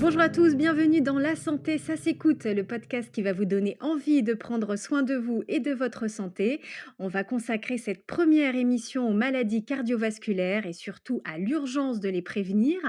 Bonjour à tous, bienvenue dans La Santé, ça s'écoute, le podcast qui va vous donner envie de prendre soin de vous et de votre santé. On va consacrer cette première émission aux maladies cardiovasculaires et surtout à l'urgence de les prévenir.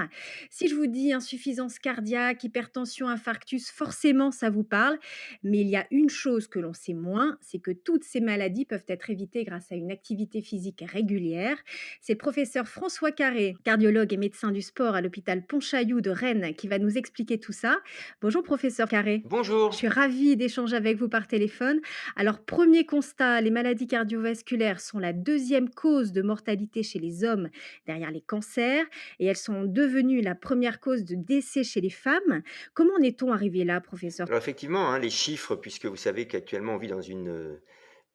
Si je vous dis insuffisance cardiaque, hypertension, infarctus, forcément ça vous parle. Mais il y a une chose que l'on sait moins, c'est que toutes ces maladies peuvent être évitées grâce à une activité physique régulière. C'est le professeur François Carré, cardiologue et médecin du sport à l'hôpital Pontchaillou de Rennes, qui va nous expliquer tout ça. Bonjour professeur Carré. Je Bonjour. suis ravie d'échanger avec vous par téléphone. Alors, premier constat, les maladies cardiovasculaires sont la deuxième cause de mortalité chez les hommes derrière les cancers et elles sont devenues la première cause de décès chez les femmes. Comment en est-on arrivé là, professeur? Alors effectivement, hein, les chiffres, puisque vous savez qu'actuellement on vit dans une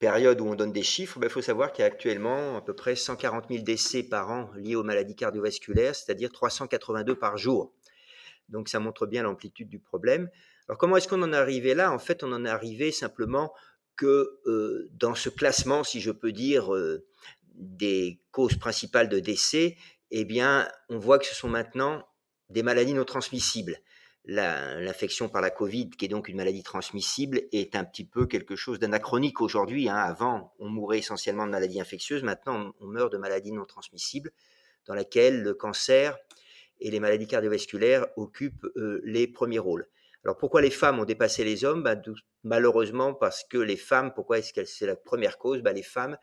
période où on donne des chiffres, il faut savoir qu'il y a actuellement à peu près 140 000 décès par an liés aux maladies cardiovasculaires, c'est-à-dire 382 par jour. Donc ça montre bien l'amplitude du problème. Alors comment est-ce qu'on en est arrivé là? En fait, on en est arrivé simplement que dans ce classement, si je peux dire, des causes principales de décès, eh bien, on voit que ce sont maintenant des maladies non transmissibles. L'infection par la Covid, qui est donc une maladie transmissible, est un petit peu quelque chose d'anachronique aujourd'hui, hein. Avant, on mourait essentiellement de maladies infectieuses. Maintenant, on meurt de maladies non transmissibles, dans laquelle le cancer et les maladies cardiovasculaires occupent les premiers rôles. Alors pourquoi les femmes ont dépassé les hommes? Malheureusement parce que les femmes, pourquoi est-ce que c'est la première cause? Les femmes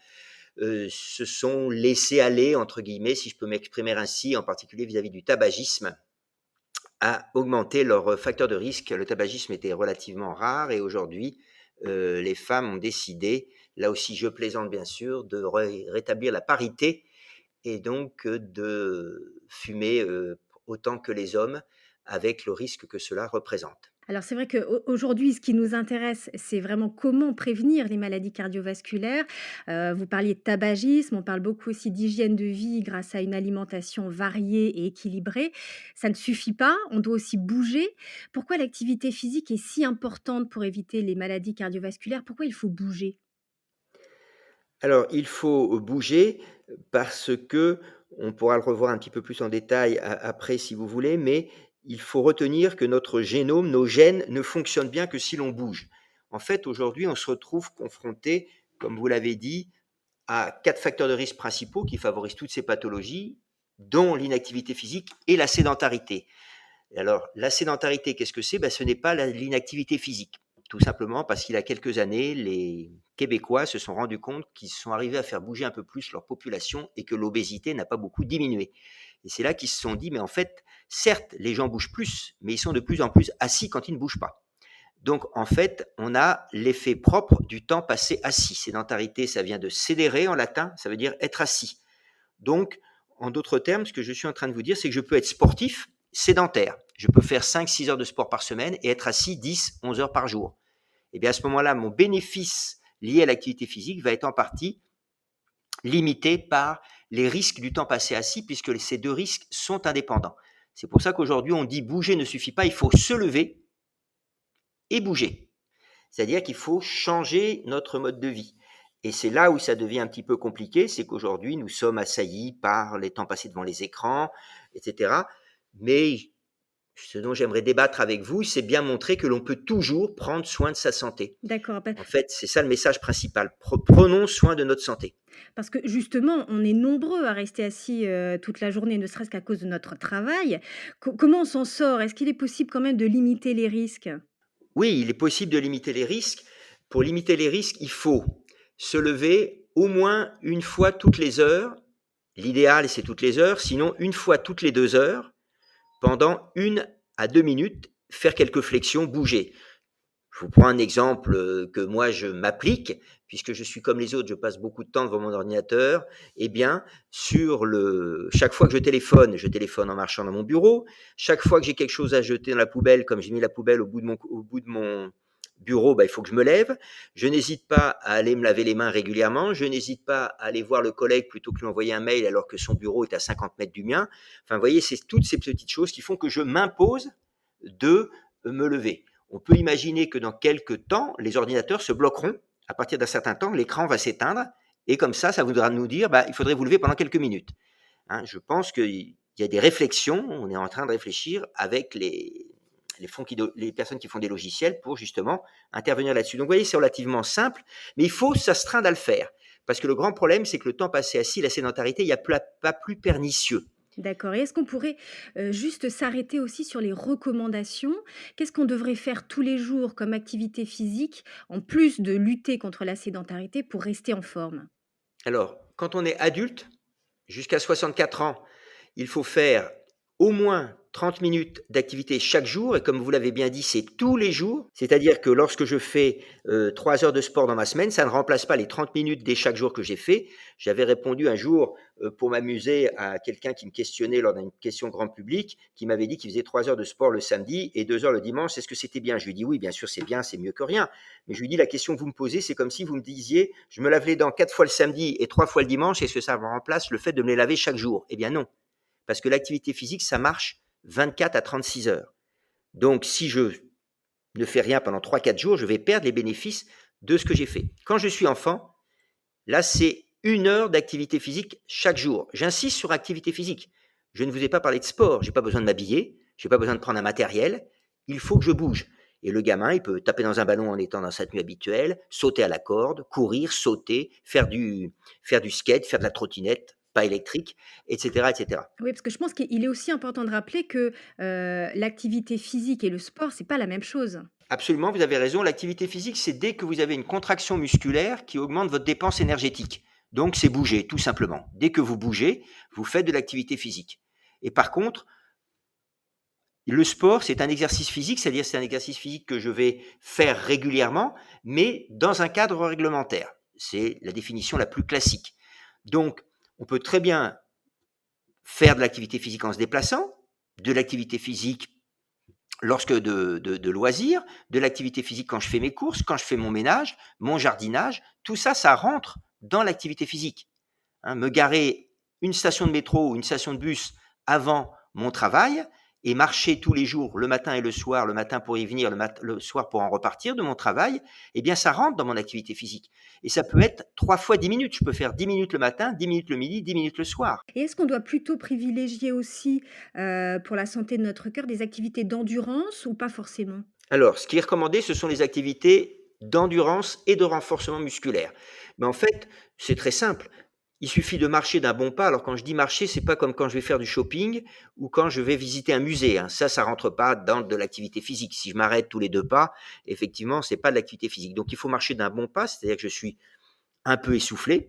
se sont laissées aller, entre guillemets, si je peux m'exprimer ainsi, en particulier vis-à-vis du tabagisme, à augmenter leurs facteurs de risque. Le tabagisme était relativement rare et aujourd'hui, les femmes ont décidé, là aussi je plaisante bien sûr, de rétablir la parité et donc de fumer autant que les hommes avec le risque que cela représente. Alors c'est vrai qu'aujourd'hui, ce qui nous intéresse, c'est vraiment comment prévenir les maladies cardiovasculaires. Vous parliez de tabagisme, on parle beaucoup aussi d'hygiène de vie grâce à une alimentation variée et équilibrée. Ça ne suffit pas, on doit aussi bouger. Pourquoi l'activité physique est si importante pour éviter les maladies cardiovasculaires? Pourquoi il faut bouger? Alors, il faut bouger parce que on pourra le revoir un petit peu plus en détail après si vous voulez, mais il faut retenir que notre génome, nos gènes ne fonctionnent bien que si l'on bouge. En fait, aujourd'hui, on se retrouve confronté, comme vous l'avez dit, à 4 facteurs de risque principaux qui favorisent toutes ces pathologies, dont l'inactivité physique et la sédentarité. Et alors, la sédentarité, qu'est-ce que c'est? Ce n'est pas l'inactivité physique. Tout simplement parce qu'il y a quelques années, les Québécois se sont rendus compte qu'ils sont arrivés à faire bouger un peu plus leur population et que l'obésité n'a pas beaucoup diminué. Et c'est là qu'ils se sont dit, mais en fait, certes, les gens bougent plus, mais ils sont de plus en plus assis quand ils ne bougent pas. Donc, en fait, on a l'effet propre du temps passé assis. Sédentarité, ça vient de sedere en latin, ça veut dire être assis. Donc, en d'autres termes, ce que je suis en train de vous dire, c'est que je peux être sportif sédentaire. Je peux faire 5-6 heures de sport par semaine et être assis 10-11 heures par jour. Et bien à ce moment-là, mon bénéfice lié à l'activité physique va être en partie limité par les risques du temps passé assis, puisque ces deux risques sont indépendants. C'est pour ça qu'aujourd'hui, on dit bouger ne suffit pas, il faut se lever et bouger. C'est-à-dire qu'il faut changer notre mode de vie. Et c'est là où ça devient un petit peu compliqué, c'est qu'aujourd'hui, nous sommes assaillis par les temps passés devant les écrans, etc. Mais ce dont j'aimerais débattre avec vous, c'est bien montrer que l'on peut toujours prendre soin de sa santé. D'accord. En fait, c'est ça le message principal. Prenons soin de notre santé. Parce que justement, on est nombreux à rester assis, toute la journée, ne serait-ce qu'à cause de notre travail. Comment on s'en sort? Est-ce qu'il est possible quand même de limiter les risques? Oui, il est possible de limiter les risques. Pour limiter les risques, il faut se lever au moins une fois toutes les heures. L'idéal, c'est toutes les heures, sinon une fois toutes les 2 heures, pendant 1 à 2 minutes, faire quelques flexions, bouger. Je vous prends un exemple que moi je m'applique, puisque je suis comme les autres, je passe beaucoup de temps devant mon ordinateur. Eh bien, chaque fois que je téléphone en marchant dans mon bureau. Chaque fois que j'ai quelque chose à jeter dans la poubelle, comme j'ai mis la poubelle au bout de mon bureau, il faut que je me lève. Je n'hésite pas à aller me laver les mains régulièrement. Je n'hésite pas à aller voir le collègue plutôt que lui envoyer un mail alors que son bureau est à 50 mètres du mien. Enfin, vous voyez, c'est toutes ces petites choses qui font que je m'impose de me lever. On peut imaginer que dans quelques temps, les ordinateurs se bloqueront. À partir d'un certain temps, l'écran va s'éteindre et comme ça voudra nous dire il faudrait vous lever pendant quelques minutes. Hein, je pense qu'il y a des réflexions, on est en train de réfléchir avec les personnes qui font des logiciels pour justement intervenir là-dessus. Donc, vous voyez, c'est relativement simple, mais il faut s'astreindre à le faire. Parce que le grand problème, c'est que le temps passé assis, la sédentarité, il n'y a pas plus pernicieux. D'accord, et est-ce qu'on pourrait, juste s'arrêter aussi sur les recommandations? Qu'est-ce qu'on devrait faire tous les jours comme activité physique, en plus de lutter contre la sédentarité pour rester en forme? Alors, quand on est adulte, jusqu'à 64 ans, il faut faire au moins 30 minutes d'activité chaque jour et comme vous l'avez bien dit, c'est tous les jours. C'est-à-dire que lorsque je fais, 3 heures de sport dans ma semaine, ça ne remplace pas les 30 minutes dès chaque jour que j'ai fait. J'avais répondu un jour, pour m'amuser à quelqu'un qui me questionnait lors d'une question grand public, qui m'avait dit qu'il faisait 3 heures de sport le samedi et 2 heures le dimanche. Est-ce que c'était bien? Je lui ai dit: «Oui, bien sûr, c'est bien, c'est mieux que rien». Mais je lui ai dit: «La question que vous me posez, c'est comme si vous me disiez: "Je me lave les dents 4 fois le samedi et 3 fois le dimanche, est-ce que ça remplace le fait de me les laver chaque jour?" Eh bien non, parce que l'activité physique, ça marche 24 à 36 heures. Donc si je ne fais rien pendant 3 4 jours, je vais perdre les bénéfices de ce que j'ai fait. Quand je suis enfant, là, c'est 1 heure d'activité physique chaque jour. J'insiste sur activité physique. Je ne vous ai pas parlé de sport. Je n'ai pas besoin de m'habiller. Je n'ai pas besoin de prendre un matériel. Il faut que je bouge. Et le gamin, il peut taper dans un ballon en étant dans sa tenue habituelle, sauter à la corde, courir, sauter, faire du skate, faire de la trottinette, pas électrique, etc., etc. Oui, parce que je pense qu'il est aussi important de rappeler que, l'activité physique et le sport, c'est pas la même chose. Absolument, vous avez raison. L'activité physique, c'est dès que vous avez une contraction musculaire qui augmente votre dépense énergétique. Donc, c'est bouger, tout simplement. Dès que vous bougez, vous faites de l'activité physique. Et par contre, le sport, c'est un exercice physique, c'est-à-dire c'est un exercice physique que je vais faire régulièrement, mais dans un cadre réglementaire. C'est la définition la plus classique. Donc, on peut très bien faire de l'activité physique en se déplaçant, de l'activité physique lorsque de loisirs, de l'activité physique quand je fais mes courses, quand je fais mon ménage, mon jardinage, tout ça, ça rentre dans l'activité physique. Hein, me garer une station de métro ou une station de bus avant mon travail et marcher tous les jours, le matin et le matin pour y venir, le soir pour en repartir de mon travail, eh bien ça rentre dans mon activité physique. Et ça peut être 3 fois 10 minutes. Je peux faire 10 minutes le matin, 10 minutes le midi, 10 minutes le soir. Et est-ce qu'on doit plutôt privilégier aussi, pour la santé de notre cœur, des activités d'endurance ou pas forcément? Alors, ce qui est recommandé, ce sont les activités d'endurance et de renforcement musculaire. Mais en fait, c'est très simple. Il suffit de marcher d'un bon pas. Alors, quand je dis marcher, c'est pas comme quand je vais faire du shopping ou quand je vais visiter un musée, hein. Ça rentre pas dans de l'activité physique. Si je m'arrête tous les 2 pas, effectivement, c'est pas de l'activité physique. Donc, il faut marcher d'un bon pas, c'est-à-dire que je suis un peu essoufflé,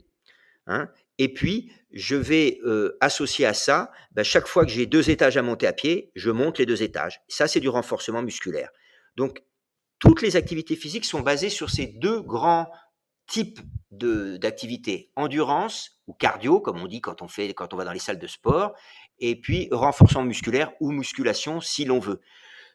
hein. Et puis, je vais associer à ça, chaque fois que j'ai 2 étages à monter à pied, je monte les 2 étages. Ça, c'est du renforcement musculaire. Donc, toutes les activités physiques sont basées sur ces 2 grands types d'activités. Endurance ou cardio, comme on dit quand on va dans les salles de sport, et puis renforcement musculaire ou musculation si l'on veut.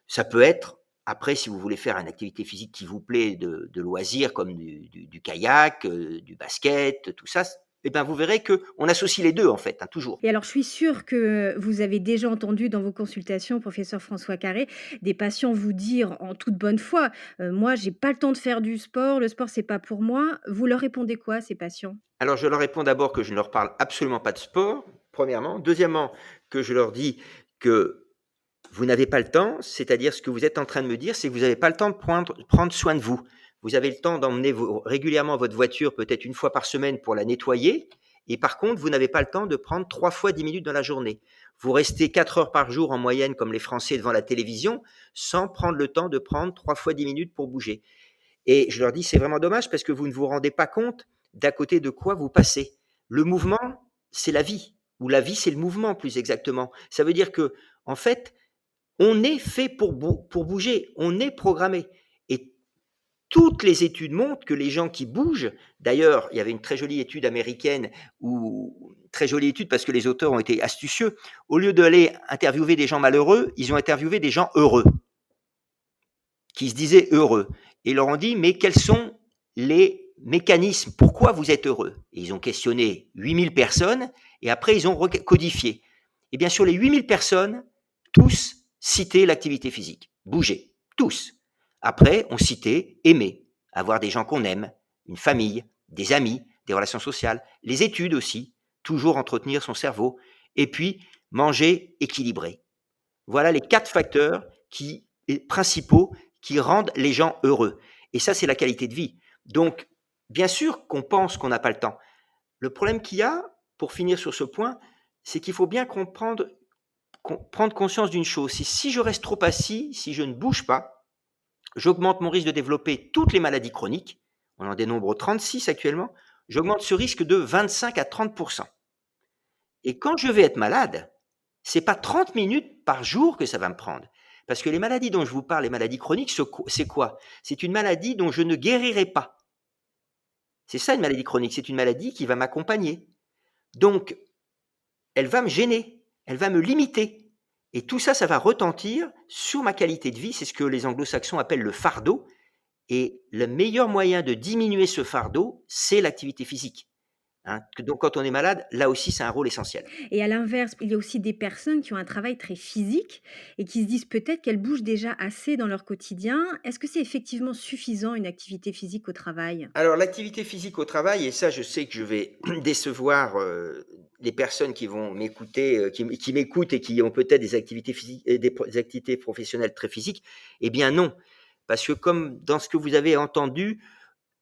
Ça peut être, après, si vous voulez faire une activité physique qui vous plaît de loisir, comme du kayak, du basket, tout ça, eh ben, vous verrez qu'on associe les deux, en fait, hein, toujours. Et alors, je suis sûre que vous avez déjà entendu dans vos consultations, professeur François Carré, des patients vous dire en toute bonne foi: «Moi, j'ai pas le temps de faire du sport, le sport, c'est pas pour moi». Vous leur répondez quoi à ces patients? Alors, je leur réponds d'abord que je ne leur parle absolument pas de sport, premièrement. Deuxièmement, que je leur dis que vous n'avez pas le temps, c'est-à-dire ce que vous êtes en train de me dire, c'est que vous n'avez pas le temps de prendre soin de vous. Vous avez le temps d'emmener régulièrement votre voiture, peut-être 1 fois par semaine pour la nettoyer, et par contre, vous n'avez pas le temps de prendre 3 fois 10 minutes dans la journée. Vous restez 4 heures par jour en moyenne, comme les Français, devant la télévision, sans prendre le temps de prendre 3 fois 10 minutes pour bouger. Et je leur dis: «C'est vraiment dommage parce que vous ne vous rendez pas compte d'à côté de quoi vous passez». Le mouvement, c'est la vie, ou la vie, c'est le mouvement, plus exactement. Ça veut dire que, en fait, on est fait pour bouger, on est programmé. Et toutes les études montrent que les gens qui bougent, d'ailleurs, il y avait une très jolie étude américaine, très jolie étude parce que les auteurs ont été astucieux, au lieu d'aller interviewer des gens malheureux, ils ont interviewé des gens heureux, qui se disaient heureux. Et ils leur ont dit: mais quels sont les mécanismes? Pourquoi vous êtes heureux? Et ils ont questionné 8000 personnes et après ils ont codifié. Et bien sur les 8000 personnes, tous citaient l'activité physique, bouger, tous. Après, on citait aimer, avoir des gens qu'on aime, une famille, des amis, des relations sociales, les études aussi, toujours entretenir son cerveau, et puis manger équilibré. Voilà les 4 facteurs qui principaux qui rendent les gens heureux. Et ça, c'est la qualité de vie. Donc, bien sûr qu'on pense qu'on n'a pas le temps. Le problème qu'il y a, pour finir sur ce point, c'est qu'il faut bien prendre conscience d'une chose. C'est si je reste trop assis, si je ne bouge pas, j'augmente mon risque de développer toutes les maladies chroniques. On en dénombre 36 actuellement. J'augmente ce risque de 25 à 30%. Et quand je vais être malade, c'est pas 30 minutes par jour que ça va me prendre. Parce que les maladies dont je vous parle, les maladies chroniques, c'est quoi? C'est une maladie dont je ne guérirai pas. C'est ça une maladie chronique, c'est une maladie qui va m'accompagner. Donc, elle va me gêner, elle va me limiter. Et tout ça, ça va retentir sur ma qualité de vie. C'est ce que les anglo-saxons appellent le fardeau. Et le meilleur moyen de diminuer ce fardeau, c'est l'activité physique. Hein. Donc, quand on est malade, là aussi, c'est un rôle essentiel. Et à l'inverse, il y a aussi des personnes qui ont un travail très physique et qui se disent peut-être qu'elles bougent déjà assez dans leur quotidien. Est-ce que c'est effectivement suffisant une activité physique au travail? Alors, l'activité physique au travail, et ça, je sais que je vais décevoir les personnes qui vont m'écouter, qui m'écoutent et qui ont peut-être des activités physiques, des activités professionnelles très physiques. Eh bien, non. Parce que comme dans ce que vous avez entendu,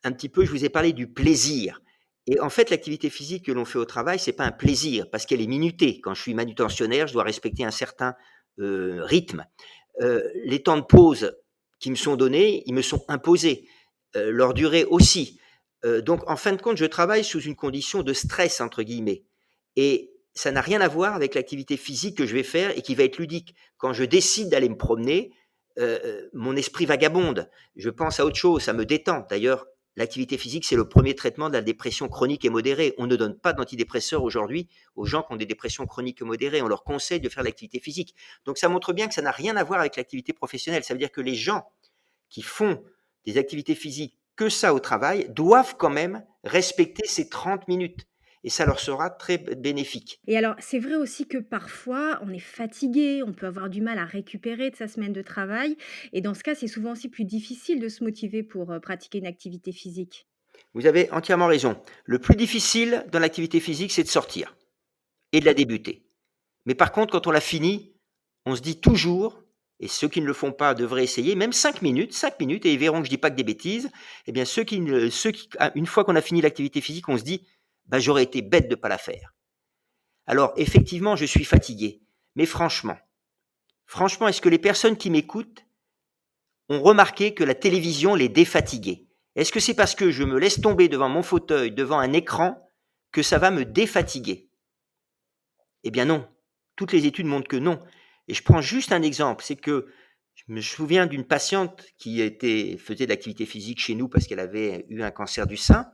un petit peu, je vous ai parlé du plaisir. Et en fait, l'activité physique que l'on fait au travail, c'est pas un plaisir parce qu'elle est minutée. Quand je suis manutentionnaire, je dois respecter un certain rythme. Les temps de pause qui me sont donnés, ils me sont imposés. Leur durée aussi. Donc, en fin de compte, je travaille sous une condition de stress, entre guillemets. Et ça n'a rien à voir avec l'activité physique que je vais faire et qui va être ludique. Quand je décide d'aller me promener, mon esprit vagabonde. Je pense à autre chose, ça me détend. D'ailleurs, l'activité physique, c'est le premier traitement de la dépression chronique et modérée. On ne donne pas d'antidépresseurs aujourd'hui aux gens qui ont des dépressions chroniques et modérées. On leur conseille de faire l'activité physique. Donc, ça montre bien que ça n'a rien à voir avec l'activité professionnelle. Ça veut dire que les gens qui font des activités physiques que ça au travail doivent quand même respecter ces 30 minutes. Et ça leur sera très bénéfique. Et alors, c'est vrai aussi que parfois, on est fatigué, on peut avoir du mal à récupérer de sa semaine de travail. Et dans ce cas, c'est souvent aussi plus difficile de se motiver pour pratiquer une activité physique. Vous avez entièrement raison. Le plus difficile dans l'activité physique, c'est de sortir et de la débuter. Mais par contre, quand on l'a fini, on se dit toujours, et ceux qui ne le font pas devraient essayer, même 5 minutes, et ils verront que je ne dis pas que des bêtises, eh bien une fois qu'on a fini l'activité physique, on se dit, bah, j'aurais été bête de ne pas la faire. Alors, effectivement, je suis fatigué, mais franchement, est-ce que les personnes qui m'écoutent ont remarqué que la télévision les défatiguait? Est-ce que c'est parce que je me laisse tomber devant mon fauteuil, devant un écran, que ça va me défatiguer? Eh bien non, toutes les études montrent que non. Et je prends juste un exemple, c'est que je me souviens d'une patiente qui faisait de l'activité physique chez nous parce qu'elle avait eu un cancer du sein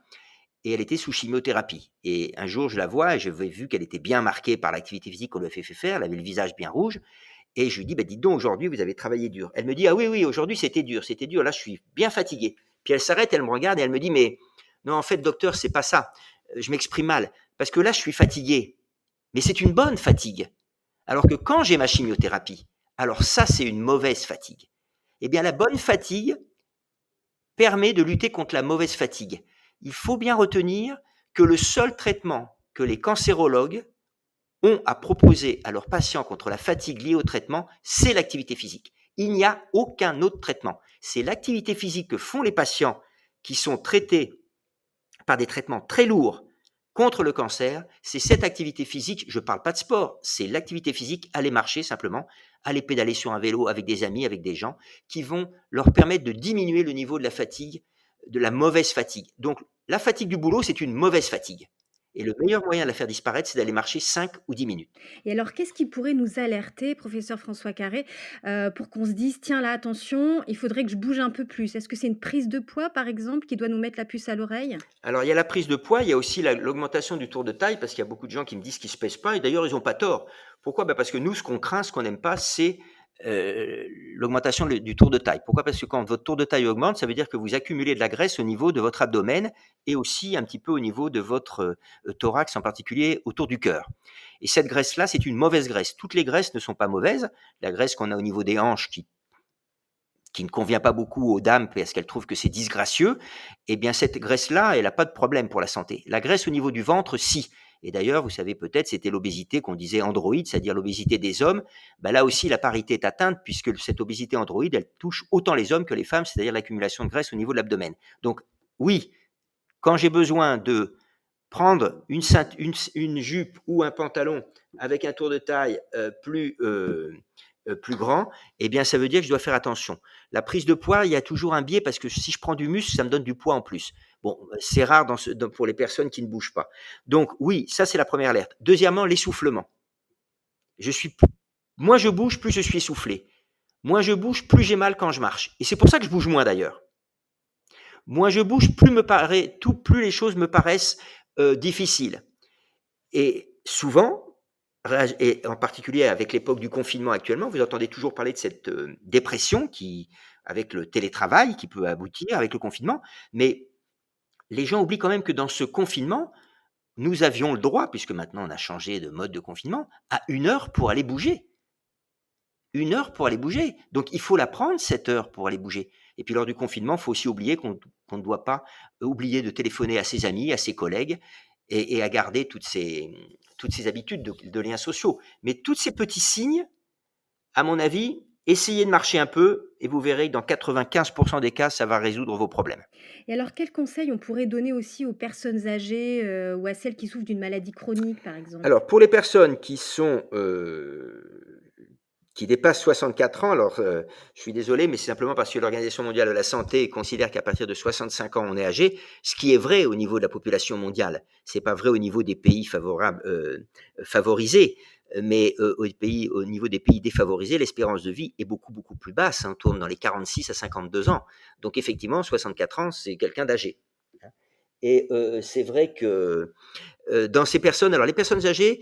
et elle était sous chimiothérapie. Et un jour, je la vois et j'avais vu qu'elle était bien marquée par l'activité physique qu'on lui avait fait faire, elle avait le visage bien rouge. Et je lui dis, bah, dites donc, aujourd'hui, vous avez travaillé dur. Elle me dit, ah oui, oui, aujourd'hui, c'était dur, là, je suis bien fatiguée. Puis elle s'arrête, elle me regarde et elle me dit, mais non, en fait, docteur, c'est pas ça. Je m'exprime mal, parce que là, je suis fatiguée. Mais c'est une bonne fatigue. Alors que quand j'ai ma chimiothérapie, alors ça, c'est une mauvaise fatigue. Eh bien, la bonne fatigue permet de lutter contre la mauvaise fatigue. Il faut bien retenir que le seul traitement que les cancérologues ont à proposer à leurs patients contre la fatigue liée au traitement, c'est l'activité physique. Il n'y a aucun autre traitement. C'est l'activité physique que font les patients qui sont traités par des traitements très lourds contre le cancer. C'est cette activité physique, je ne parle pas de sport, c'est l'activité physique, aller marcher simplement, aller pédaler sur un vélo avec des amis, avec des gens, qui vont leur permettre de diminuer le niveau de la fatigue, de la mauvaise fatigue. Donc la fatigue du boulot, c'est une mauvaise fatigue. Et le meilleur moyen de la faire disparaître, c'est d'aller marcher 5 ou 10 minutes. Et alors, qu'est-ce qui pourrait nous alerter, professeur François Carré, pour qu'on se dise: «Tiens là, attention, il faudrait que je bouge un peu plus»? Est-ce que c'est une prise de poids, par exemple, qui doit nous mettre la puce à l'oreille? Alors, il y a la prise de poids, il y a aussi l'augmentation du tour de taille, parce qu'il y a beaucoup de gens qui me disent qu'ils ne se pèsent pas, et d'ailleurs, ils n'ont pas tort. Pourquoi? Bah, parce que nous, ce qu'on craint, ce qu'on n'aime pas, c'est l'augmentation du tour de taille. Pourquoi? Parce que quand votre tour de taille augmente, ça veut dire que vous accumulez de la graisse au niveau de votre abdomen et aussi un petit peu au niveau de votre thorax, en particulier autour du cœur. Et cette graisse-là, c'est une mauvaise graisse. Toutes les graisses ne sont pas mauvaises. La graisse qu'on a au niveau des hanches qui ne convient pas beaucoup aux dames parce qu'elles trouvent que c'est disgracieux, eh bien cette graisse-là, elle n'a pas de problème pour la santé. La graisse au niveau du ventre, si. Et d'ailleurs, vous savez peut-être, c'était l'obésité qu'on disait androïde, c'est-à-dire l'obésité des hommes. Ben là aussi, la parité est atteinte puisque cette obésité androïde, elle touche autant les hommes que les femmes, c'est-à-dire l'accumulation de graisse au niveau de l'abdomen. Donc oui, quand j'ai besoin de prendre une jupe ou un pantalon avec un tour de taille plus grand, eh bien, ça veut dire que je dois faire attention. La prise de poids, il y a toujours un biais parce que si je prends du muscle, ça me donne du poids en plus. Bon, c'est rare pour les personnes qui ne bougent pas. Donc, oui, ça, c'est la première alerte. Deuxièmement, l'essoufflement. Moins je bouge, plus je suis essoufflé. Moins je bouge, plus j'ai mal quand je marche. Et c'est pour ça que je bouge moins d'ailleurs. Moins je bouge, plus les choses me paraissent difficiles. Et souvent, et en particulier avec l'époque du confinement actuellement, vous entendez toujours parler de cette dépression avec le télétravail qui peut aboutir avec le confinement, mais les gens oublient quand même que dans ce confinement, nous avions le droit, puisque maintenant on a changé de mode de confinement, à 1 heure pour aller bouger. 1 heure pour aller bouger. Donc il faut la prendre, cette heure, pour aller bouger. Et puis lors du confinement, il faut aussi oublier qu'on ne doit pas oublier de téléphoner à ses amis, à ses collègues, et à garder toutes ces habitudes de liens sociaux. Mais tous ces petits signes, à mon avis, essayez de marcher un peu et vous verrez que dans 95% des cas, ça va résoudre vos problèmes. Et alors, quels conseils on pourrait donner aussi aux personnes âgées, ou à celles qui souffrent d'une maladie chronique, par exemple? Alors, pour les personnes qui dépassent 64 ans, alors je suis désolé, mais c'est simplement parce que l'Organisation mondiale de la santé considère qu'à partir de 65 ans, on est âgé, ce qui est vrai au niveau de la population mondiale. C'est pas vrai au niveau des pays favorisés, mais au niveau des pays défavorisés, l'espérance de vie est beaucoup, beaucoup plus basse, hein, tourne dans les 46 à 52 ans. Donc effectivement, 64 ans, c'est quelqu'un d'âgé. Et c'est vrai que dans ces personnes, alors les personnes âgées,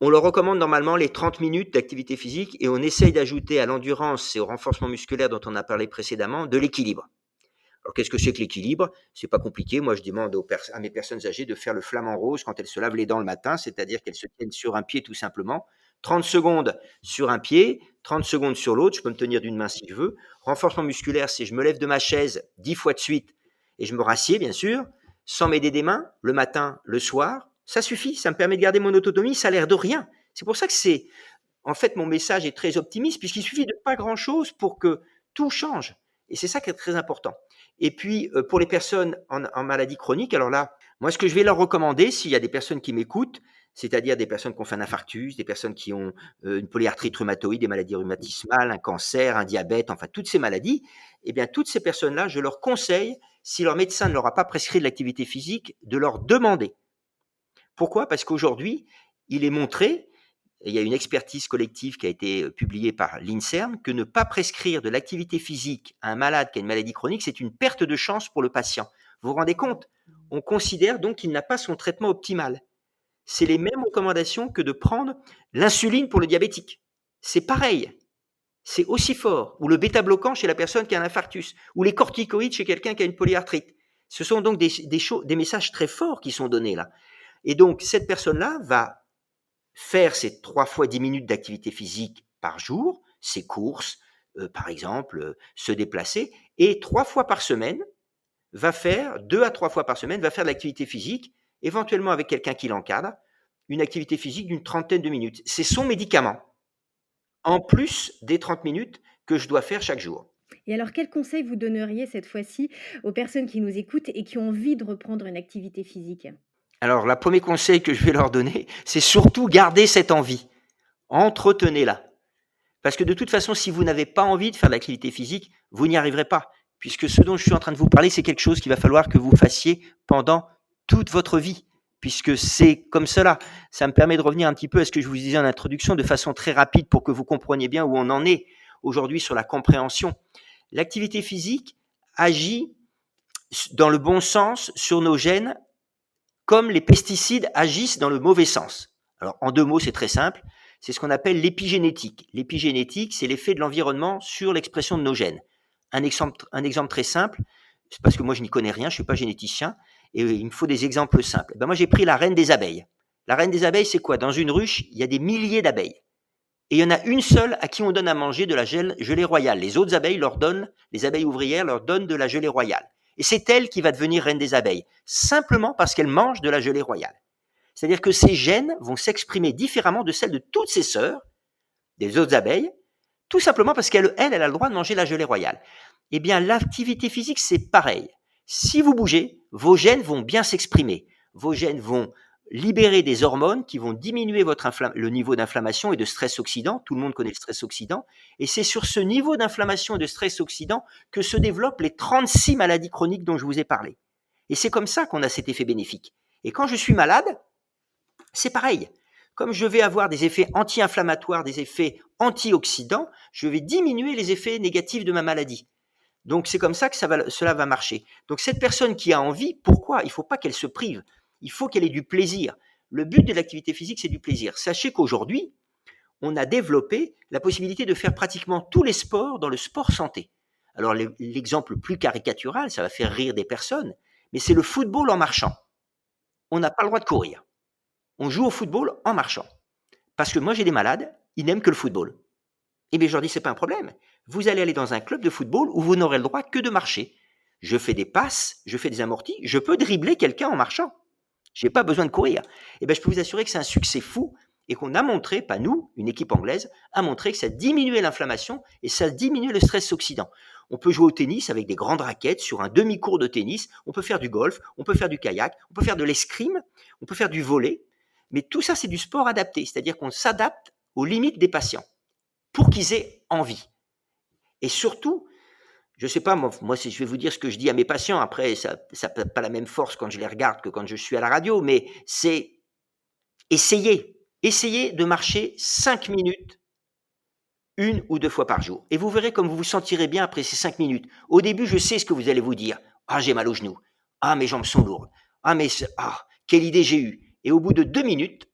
on leur recommande normalement les 30 minutes d'activité physique et on essaye d'ajouter à l'endurance et au renforcement musculaire dont on a parlé précédemment de l'équilibre. Alors qu'est-ce que c'est que l'équilibre? C'est pas compliqué. Moi, je demande à mes personnes âgées de faire le flamant rose quand elles se lavent les dents le matin, c'est-à-dire qu'elles se tiennent sur un pied tout simplement. 30 secondes sur un pied, 30 secondes sur l'autre. Je peux me tenir d'une main si je veux. Renforcement musculaire, c'est je me lève de ma chaise 10 fois de suite et je me rassieds, bien sûr, sans m'aider des mains, le matin, le soir. Ça suffit, ça me permet de garder mon autonomie, ça a l'air de rien. C'est pour ça que en fait, mon message est très optimiste, puisqu'il suffit de pas grand-chose pour que tout change. Et c'est ça qui est très important. Et puis, pour les personnes en maladie chronique, alors là, moi, ce que je vais leur recommander, s'il y a des personnes qui m'écoutent, c'est-à-dire des personnes qui ont fait un infarctus, des personnes qui ont une polyarthrite rhumatoïde, des maladies rhumatismales, un cancer, un diabète, enfin, toutes ces maladies, eh bien, toutes ces personnes-là, je leur conseille, si leur médecin ne leur a pas prescrit de l'activité physique, de leur demander. Pourquoi? Parce qu'aujourd'hui, il est montré, il y a une expertise collective qui a été publiée par l'INSERM, que ne pas prescrire de l'activité physique à un malade qui a une maladie chronique, c'est une perte de chance pour le patient. Vous vous rendez compte? On considère donc qu'il n'a pas son traitement optimal. C'est les mêmes recommandations que de prendre l'insuline pour le diabétique. C'est pareil. C'est aussi fort. Ou le bêta-bloquant chez la personne qui a un infarctus. Ou les corticoïdes chez quelqu'un qui a une polyarthrite. Ce sont donc des messages très forts qui sont donnés là. Et donc, cette personne-là va faire ses 3 fois 10 minutes d'activité physique par jour, ses courses, par exemple, se déplacer, et 3 fois par semaine, 2 à 3 fois par semaine, va faire de l'activité physique, éventuellement avec quelqu'un qui l'encadre, une activité physique d'une trentaine de minutes. C'est son médicament, en plus des 30 minutes que je dois faire chaque jour. Et alors, quels conseils vous donneriez cette fois-ci aux personnes qui nous écoutent et qui ont envie de reprendre une activité physique? Alors, le premier conseil que je vais leur donner, c'est surtout garder cette envie. Entretenez-la. Parce que de toute façon, si vous n'avez pas envie de faire de l'activité physique, vous n'y arriverez pas. Puisque ce dont je suis en train de vous parler, c'est quelque chose qu'il va falloir que vous fassiez pendant toute votre vie. Puisque c'est comme cela. Ça me permet de revenir un petit peu à ce que je vous disais en introduction de façon très rapide pour que vous compreniez bien où on en est aujourd'hui sur la compréhension. L'activité physique agit dans le bon sens sur nos gènes comme les pesticides agissent dans le mauvais sens. Alors, en 2 mots, c'est très simple. C'est ce qu'on appelle l'épigénétique. L'épigénétique, c'est l'effet de l'environnement sur l'expression de nos gènes. Un exemple très simple, c'est parce que moi, je n'y connais rien, je ne suis pas généticien, et il me faut des exemples simples. Ben moi, j'ai pris la reine des abeilles. La reine des abeilles, c'est quoi? Dans une ruche, il y a des milliers d'abeilles. Et il y en a une seule à qui on donne à manger de la gelée royale. Les autres abeilles les abeilles ouvrières leur donnent de la gelée royale. Et c'est elle qui va devenir reine des abeilles, simplement parce qu'elle mange de la gelée royale. C'est-à-dire que ces gènes vont s'exprimer différemment de celles de toutes ses sœurs, des autres abeilles, tout simplement parce elle a le droit de manger la gelée royale. Eh bien, l'activité physique, c'est pareil. Si vous bougez, vos gènes vont bien s'exprimer. Vos gènes vont libérer des hormones qui vont diminuer le niveau d'inflammation et de stress oxydant. Tout le monde connaît le stress oxydant. Et c'est sur ce niveau d'inflammation et de stress oxydant que se développent les 36 maladies chroniques dont je vous ai parlé. Et c'est comme ça qu'on a cet effet bénéfique. Et quand je suis malade, c'est pareil. Comme je vais avoir des effets anti-inflammatoires, des effets antioxydants, je vais diminuer les effets négatifs de ma maladie. Donc c'est comme ça que cela va marcher. Donc cette personne qui a envie, pourquoi? Il ne faut pas qu'elle se prive. Il faut qu'elle ait du plaisir. Le but de l'activité physique, c'est du plaisir. Sachez qu'aujourd'hui, on a développé la possibilité de faire pratiquement tous les sports dans le sport santé. Alors l'exemple le plus caricatural, ça va faire rire des personnes, mais c'est le football en marchant. On n'a pas le droit de courir. On joue au football en marchant. Parce que moi, j'ai des malades, ils n'aiment que le football. Eh bien, je leur dis, c'est pas un problème. Vous allez aller dans un club de football où vous n'aurez le droit que de marcher. Je fais des passes, je fais des amortis, je peux dribbler quelqu'un en marchant. Je n'ai pas besoin de courir. Eh bien, je peux vous assurer que c'est un succès fou et qu'on a montré, pas nous, une équipe anglaise, a montré que ça diminuait l'inflammation et ça diminuait le stress oxydant. On peut jouer au tennis avec des grandes raquettes sur un demi-cours de tennis, on peut faire du golf, on peut faire du kayak, on peut faire de l'escrime, on peut faire du volley, mais tout ça, c'est du sport adapté, c'est-à-dire qu'on s'adapte aux limites des patients pour qu'ils aient envie. Et surtout, je ne sais pas, moi, si je vais vous dire ce que je dis à mes patients, après, ça n'a pas la même force quand je les regarde que quand je suis à la radio, mais c'est essayez de marcher 5 minutes, 1 ou 2 fois par jour. Et vous verrez comme vous vous sentirez bien après ces 5 minutes. Au début, je sais ce que vous allez vous dire. Ah, j'ai mal aux genoux. Ah, mes jambes sont lourdes. Quelle idée j'ai eue. Et au bout de 2 minutes,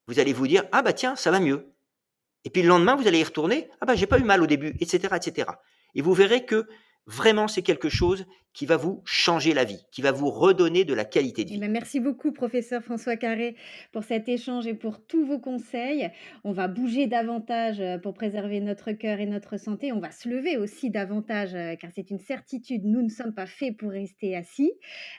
vous allez vous dire, ah bah tiens, ça va mieux. Et puis le lendemain, vous allez y retourner, ah bah j'ai pas eu mal au début, etc., etc. Et vous verrez que vraiment, c'est quelque chose qui va vous changer la vie, qui va vous redonner de la qualité de Eh vie. ben, merci beaucoup, professeur François Carré, pour cet échange et pour tous vos conseils. On va bouger davantage pour préserver notre cœur et notre santé. On va se lever aussi davantage, car c'est une certitude, nous ne sommes pas faits pour rester assis.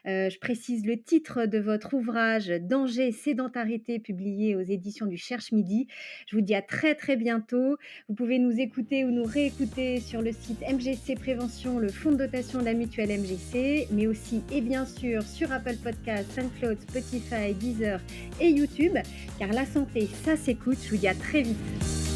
Je précise le titre de votre ouvrage, Danger, sédentarité, publié aux éditions du Cherche Midi. Je vous dis à très très bientôt. Vous pouvez nous écouter ou nous réécouter sur le site MGC Prévention, le fonds de dotation de la mutuelle MGC, mais aussi et bien sûr sur Apple Podcasts, SoundCloud, Spotify, Deezer et YouTube, car la santé, ça s'écoute. Je vous dis à très vite.